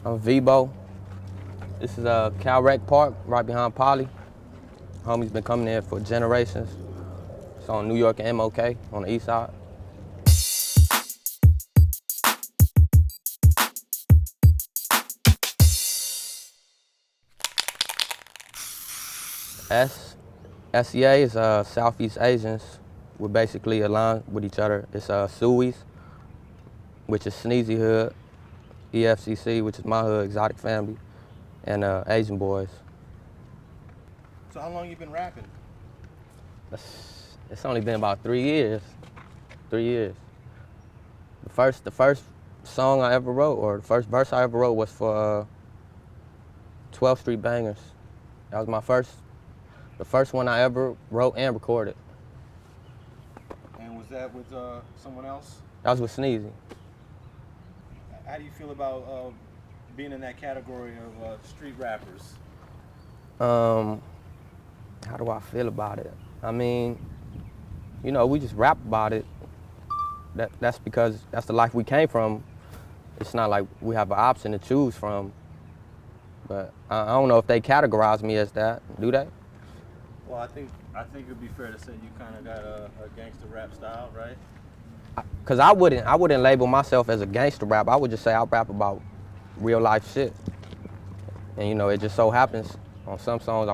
I'm Vee Bo. This is Cal Rec Park, right behind Poly. Homie's been coming here for generations. It's on New York and MOK on the east side. SEA is Southeast Asians. We're basically aligned with each other. It's Suis, which is Sneezy Hood, EFCC, which is my hood, Exotic Family, and Asian Boyz. So how long you been rapping? It's only been about 3 years. 3 years. The first song I ever wrote, or the first verse I ever wrote, was for 12th Street Bangers. That was the first one I ever wrote and recorded. And was that with someone else? That was with Sneezy. How do you feel about being in that category of street rappers? How do I feel about it? I mean, you know, we just rap about it. That's because that's the life we came from. It's not like we have an option to choose from. But I don't know if they categorize me as that. Do they? Well, I think it'd be fair to say you kind of got a gangster rap style, right? Cause I wouldn't label myself as a gangster rapper. I would just say I rap about real life shit. And you know, it just so happens on some songs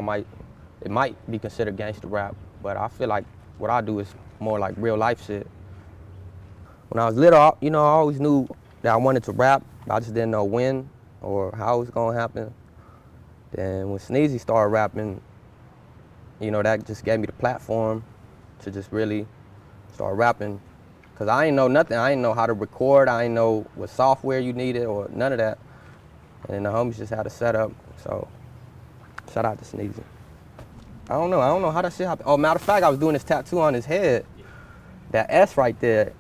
it might be considered gangster rap, but I feel like what I do is more like real life shit. When I was little, you know, I always knew that I wanted to rap. I just didn't know when or how it was gonna happen. Then when Sneezy started rapping, you know, that just gave me the platform to just really start rapping. Cause I ain't know nothing. I ain't know how to record. I ain't know what software you needed or none of that. And the homies just had a setup. So shout out to Sneezy. I don't know how that shit happened. Oh, matter of fact, I was doing this tattoo on his head. That S right there.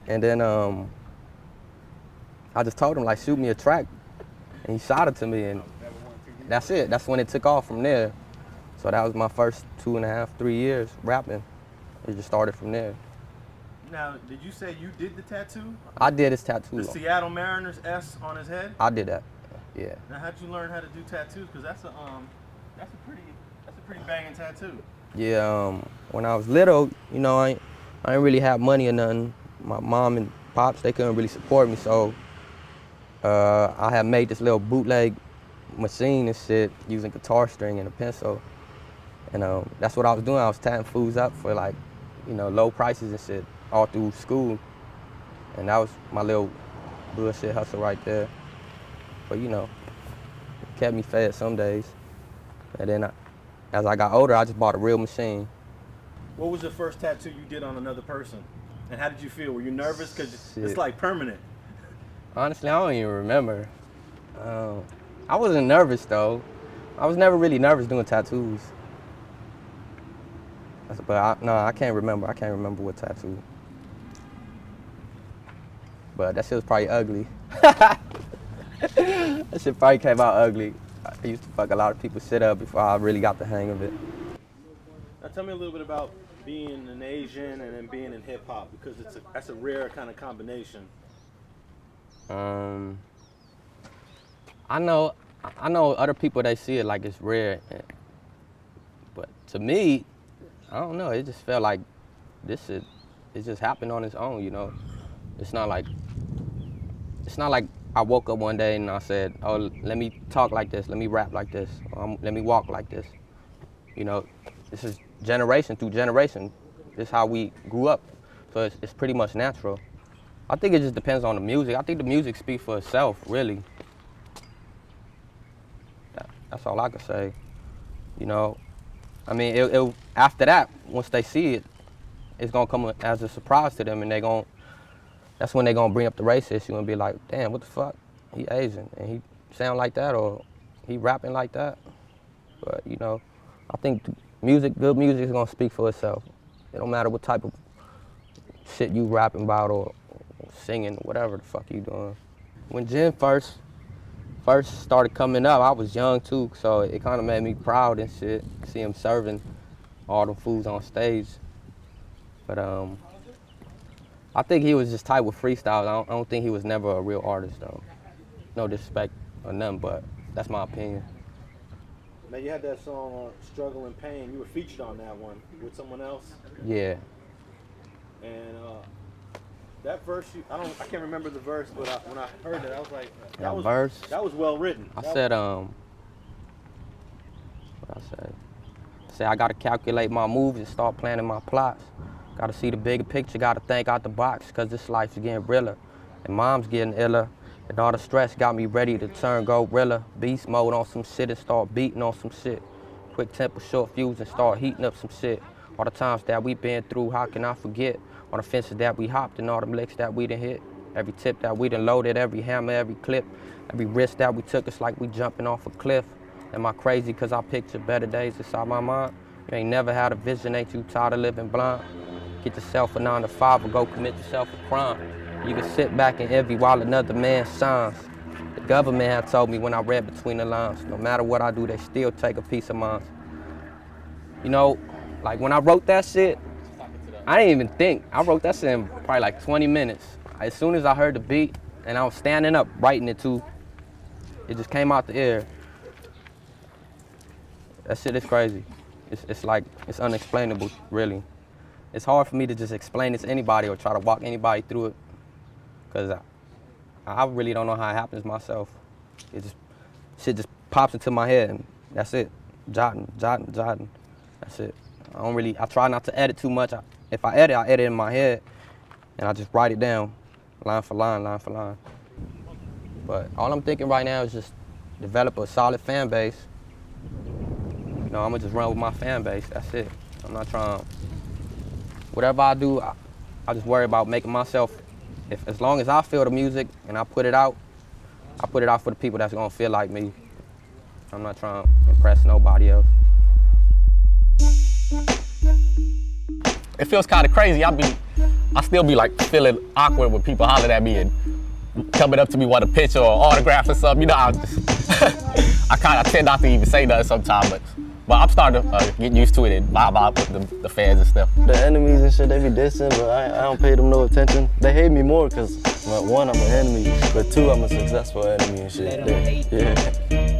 And then I just told him, like, shoot me a track. And he shot it to me, and that's it. That's when it took off from there. So that was my first 2.5, 3 years rapping. It just started from there. Now, did you say you did the tattoo? I did his tattoo. The Seattle Mariners S on his head? I did that, yeah. Now, how'd you learn how to do tattoos? Because that's a pretty banging tattoo. Yeah, when I was little, you know, I didn't really have money or nothing. My mom and pops, they couldn't really support me, so I had made this little bootleg machine and shit using guitar string and a pencil. And that's what I was doing. I was tatting fools up for, like, you know, low prices and shit all through school. And that was my little bullshit hustle right there. But, you know, it kept me fed some days. And then as I got older, I just bought a real machine. What was the first tattoo you did on another person? And how did you feel? Were you nervous? Because it's like permanent. Honestly, I don't even remember. I wasn't nervous, though. I was never really nervous doing tattoos. But I can't remember. I can't remember what tattoo. But that shit was probably ugly. That shit probably came out ugly. I used to fuck a lot of people's shit up before I really got the hang of it. Now tell me a little bit about being an Asian and then being in hip hop, because that's a rare kind of combination. I know other people, they see it like it's rare, but to me, I don't know. It just felt like this shit. It just happened on its own, you know. It's not like I woke up one day and I said, oh, let me talk like this, let me rap like this, let me walk like this. You know, this is generation through generation. This is how we grew up. So it's pretty much natural. I think it just depends on the music. I think the music speaks for itself, really. That's all I can say. You know, I mean, after that, once they see it, it's gonna come as a surprise to them, and that's when they're gonna bring up the race issue and be like, damn, what the fuck? He Asian and he sound like that, or he rapping like that. But you know, I think good music is gonna speak for itself. It don't matter what type of shit you rapping about or singing, whatever the fuck you doing. When Jim first started coming up, I was young too, so it kind of made me proud and shit. See him serving all them fools on stage. But I think he was just tight with freestyles. I don't think he was never a real artist though. No disrespect or nothing, but that's my opinion. Now you had that song "Struggle and Pain." You were featured on that one with someone else. Yeah. And that verse, I can't remember the verse, but when I heard it, I was like, that was well written. I said, what I say? Say I gotta calculate my moves and start planning my plots. Gotta see the bigger picture, gotta think out the box, cause this life's getting realer. And mom's getting iller. And all the stress got me ready to turn gorilla. Beast mode on some shit and start beating on some shit. Quick temper, short fuse and start heating up some shit. All the times that we been through, how can I forget? All the fences that we hopped and all the licks that we done hit. Every tip that we done loaded, every hammer, every clip. Every risk that we took, it's like we jumping off a cliff. Am I crazy cause I picture better days inside my mind? You ain't never had a vision, ain't you tired of living blind? Get yourself a 9 to 5 or go commit yourself a crime. You can sit back and envy while another man shines. The government had told me when I read between the lines, no matter what I do, they still take a piece of mine. You know, like when I wrote that shit, I didn't even think. I wrote that shit in probably like 20 minutes. As soon as I heard the beat and I was standing up writing it too, it just came out the air. That shit is crazy. It's like, it's unexplainable, really. It's hard for me to just explain it to anybody or try to walk anybody through it. Cause I really don't know how it happens myself. Shit just pops into my head and that's it. Jotting. That's it. I try not to edit too much. If I edit in my head and I just write it down, line for line. But all I'm thinking right now is just develop a solid fan base. You know, I'm gonna just run with my fan base, that's it. I'm not trying, whatever I do, I just worry about making myself, as long as I feel the music and I put it out for the people that's gonna feel like me. I'm not trying to impress nobody else. It feels kind of crazy. I still be like feeling awkward when people holler at me and coming up to me want a picture or autograph or something. You know, I tend not to even say nothing sometimes, but I'm starting to get used to it and vibe out with the fans and stuff. The enemies and shit, they be dissing, but I don't pay them no attention. They hate me more because, one, I'm an enemy, but two, I'm a successful enemy and shit. They don't hate. Yeah.